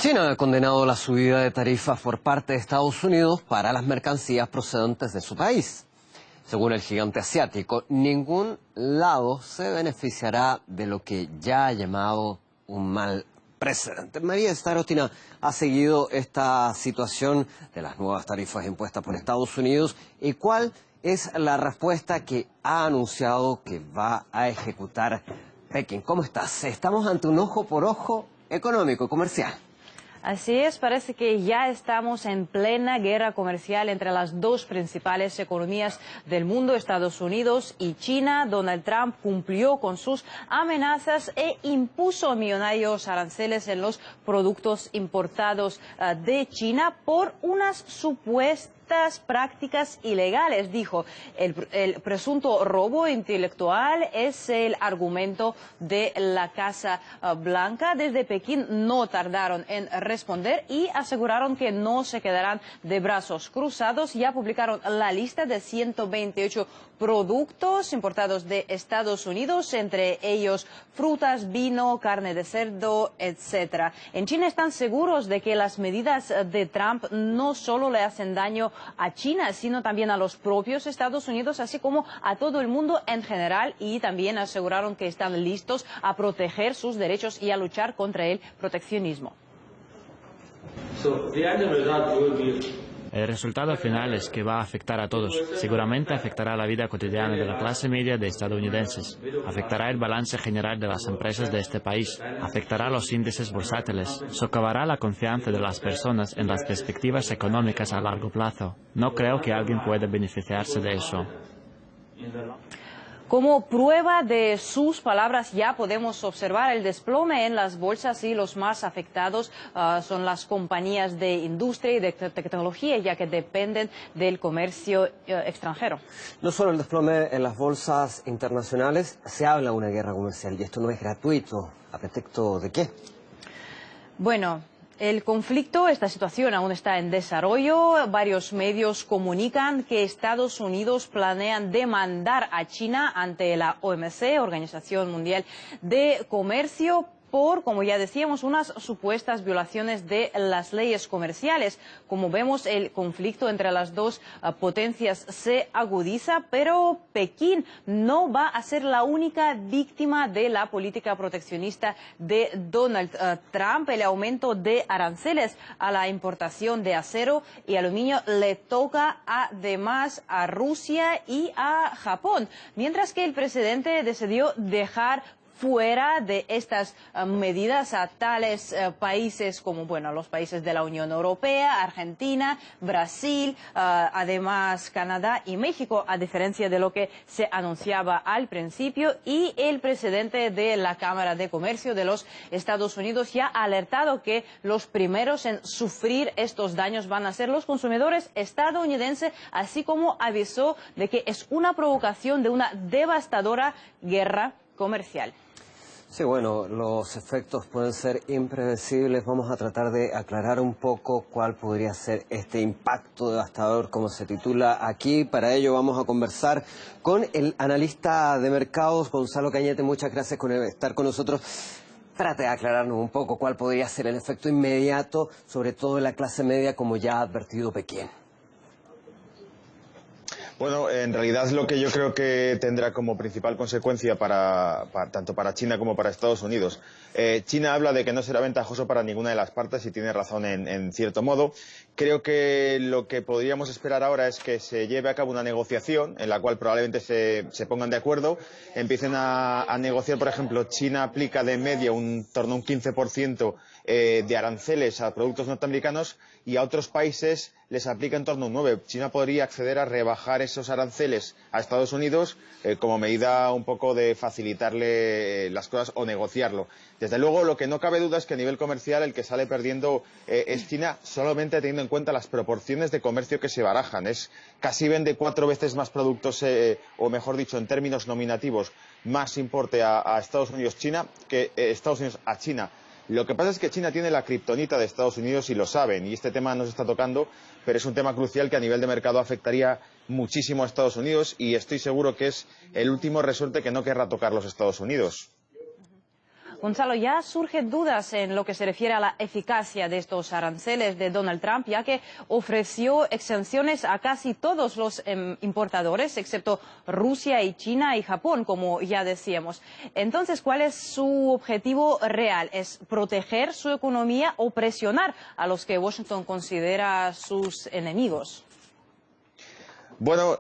China ha condenado la subida de tarifas por parte de Estados Unidos para las mercancías procedentes de su país. Según el gigante asiático, ningún lado se beneficiará de lo que ya ha llamado un mal precedente. María Starotina ha seguido esta situación de las nuevas tarifas impuestas por Estados Unidos y cuál es la respuesta que ha anunciado que va a ejecutar Pekín. ¿Cómo estás? Estamos ante un ojo por ojo económico, comercial. Así es, parece que ya estamos en plena guerra comercial entre las dos principales economías del mundo, Estados Unidos y China. Donald Trump cumplió con sus amenazas e impuso millonarios aranceles en los productos importados de China por unas supuestas prácticas ilegales, dijo. El presunto robo intelectual es el argumento de la Casa Blanca. Desde Pekín no tardaron en responder y aseguraron que no se quedarán de brazos cruzados. Ya publicaron la lista de 128 productos importados de Estados Unidos, entre ellos frutas, vino, carne de cerdo, etc. En China están seguros de que las medidas de Trump no solo le hacen daño a China, sino también a los propios Estados Unidos, así como a todo el mundo en general, y también aseguraron que están listos a proteger sus derechos y a luchar contra el proteccionismo. El resultado final es que va a afectar a todos. Seguramente afectará la vida cotidiana de la clase media de estadounidenses. Afectará el balance general de las empresas de este país. Afectará los índices bursátiles. Socavará la confianza de las personas en las perspectivas económicas a largo plazo. No creo que alguien pueda beneficiarse de eso. Como prueba de sus palabras, ya podemos observar el desplome en las bolsas, y los más afectados son las compañías de industria y de tecnología, ya que dependen del comercio extranjero. No solo el desplome en las bolsas internacionales, se habla de una guerra comercial y esto no es gratuito. ¿A pretexto de qué? Bueno, el conflicto, esta situación aún está en desarrollo. Varios medios comunican que Estados Unidos planean demandar a China ante la OMC, Organización Mundial de Comercio, por, como ya decíamos, unas supuestas violaciones de las leyes comerciales. Como vemos, el conflicto entre las dos potencias se agudiza, pero Pekín no va a ser la única víctima de la política proteccionista de Donald Trump. El aumento de aranceles a la importación de acero y aluminio le toca además a Rusia y a Japón, mientras que el presidente decidió dejar fuera de estas medidas a tales países como, bueno, los países de la Unión Europea, Argentina, Brasil, además Canadá y México, a diferencia de lo que se anunciaba al principio. Y el presidente de la Cámara de Comercio de los Estados Unidos ya ha alertado que los primeros en sufrir estos daños van a ser los consumidores estadounidenses, así como avisó de que es una provocación de una devastadora guerra comercial. Sí, bueno, los efectos pueden ser impredecibles. Vamos a tratar de aclarar un poco cuál podría ser este impacto devastador, como se titula aquí. Para ello vamos a conversar con el analista de mercados, Gonzalo Cañete. Muchas gracias por estar con nosotros. Trate de aclararnos un poco cuál podría ser el efecto inmediato, sobre todo en la clase media, como ya ha advertido Pekín. Bueno, en realidad lo que yo creo que tendrá como principal consecuencia tanto para China como para Estados Unidos. China habla de que no será ventajoso para ninguna de las partes y tiene razón en cierto modo. Creo que lo que podríamos esperar ahora es que se lleve a cabo una negociación en la cual probablemente se pongan de acuerdo, empiecen a negociar. Por ejemplo, China aplica de media en torno a un 15% de aranceles a productos norteamericanos y a otros países les aplica en torno a un 9%. China podría acceder a rebajar esos aranceles a Estados Unidos como medida un poco de facilitarle las cosas o negociarlo. Desde luego, lo que no cabe duda es que a nivel comercial el que sale perdiendo es China, solamente teniendo en cuenta las proporciones de comercio que se barajan. Casi vende 4 veces más productos, o mejor dicho, en términos nominativos, más importe a Estados Unidos China que Estados Unidos a China. Lo que pasa es que China tiene la kriptonita de Estados Unidos y lo saben, y este tema no se está tocando, pero es un tema crucial que a nivel de mercado afectaría muchísimo a Estados Unidos y estoy seguro que es el último resorte que no querrá tocar los Estados Unidos. Gonzalo, ya surgen dudas en lo que se refiere a la eficacia de estos aranceles de Donald Trump, ya que ofreció exenciones a casi todos los importadores, excepto Rusia y China y Japón, como ya decíamos. Entonces, ¿cuál es su objetivo real? ¿Es proteger su economía o presionar a los que Washington considera sus enemigos? Bueno,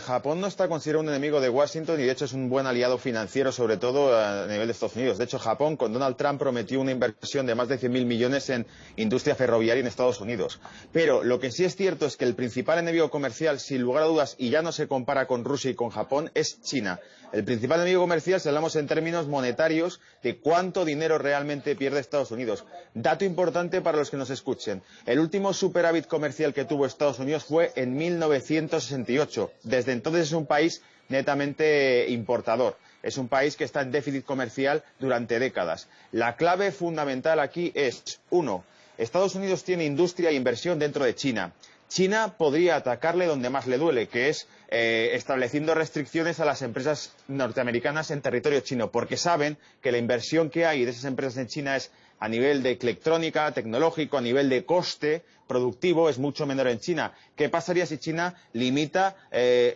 Japón no está considerado un enemigo de Washington y de hecho es un buen aliado financiero, sobre todo a nivel de Estados Unidos. De hecho, Japón con Donald Trump prometió una inversión de más de 100.000 millones en industria ferroviaria en Estados Unidos. Pero lo que sí es cierto es que el principal enemigo comercial, sin lugar a dudas, y ya no se compara con Rusia y con Japón, es China. El principal enemigo comercial, si hablamos en términos monetarios, de cuánto dinero realmente pierde Estados Unidos. Dato importante para los que nos escuchen. El último superávit comercial que tuvo Estados Unidos fue en 1968. Desde entonces es un país netamente importador. Es un país que está en déficit comercial durante décadas. La clave fundamental aquí es, 1, Estados Unidos tiene industria e inversión dentro de China. China podría atacarle donde más le duele, que es estableciendo restricciones a las empresas norteamericanas en territorio chino, porque saben que la inversión que hay de esas empresas en China es a nivel de electrónica, tecnológico, a nivel de coste productivo, es mucho menor en China. ¿Qué pasaría si China limita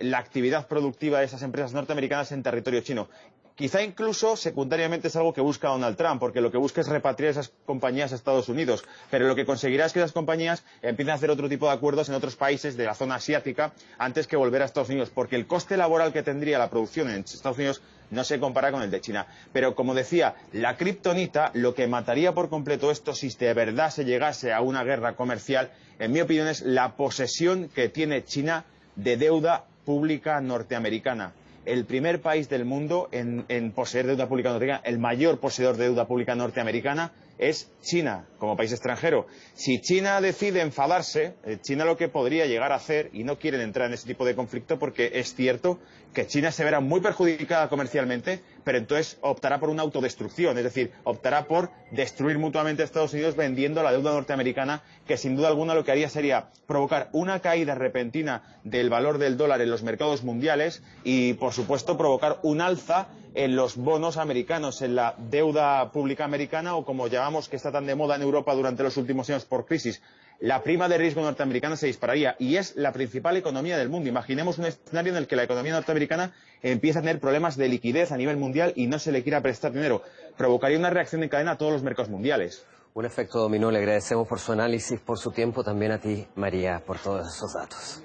la actividad productiva de esas empresas norteamericanas en territorio chino? Quizá incluso secundariamente es algo que busca Donald Trump, porque lo que busca es repatriar esas compañías a Estados Unidos. Pero lo que conseguirá es que esas compañías empiecen a hacer otro tipo de acuerdos en otros países de la zona asiática antes que volver a Estados Unidos, porque el coste laboral que tendría la producción en Estados Unidos no se compara con el de China. Pero, como decía, la kriptonita, lo que mataría por completo esto si de verdad se llegase a una guerra comercial, en mi opinión, es la posesión que tiene China de deuda pública norteamericana. El primer país del mundo en poseer deuda pública norteamericana, el mayor poseedor de deuda pública norteamericana, es China, como país extranjero. Si China decide enfadarse, China lo que podría llegar a hacer, y no quieren entrar en ese tipo de conflicto porque es cierto que China se verá muy perjudicada comercialmente, pero entonces optará por una autodestrucción, es decir, optará por destruir mutuamente a Estados Unidos vendiendo la deuda norteamericana, que sin duda alguna lo que haría sería provocar una caída repentina del valor del dólar en los mercados mundiales y, por supuesto, provocar un alza en los bonos americanos, en la deuda pública americana o, como llamamos, que está tan de moda en Europa durante los últimos años por crisis. La prima de riesgo norteamericana se dispararía y es la principal economía del mundo. Imaginemos un escenario en el que la economía norteamericana empieza a tener problemas de liquidez a nivel mundial y no se le quiera prestar dinero. Provocaría una reacción en cadena a todos los mercados mundiales. Un efecto dominó. Le agradecemos por su análisis, por su tiempo, también a ti, María, por todos esos datos.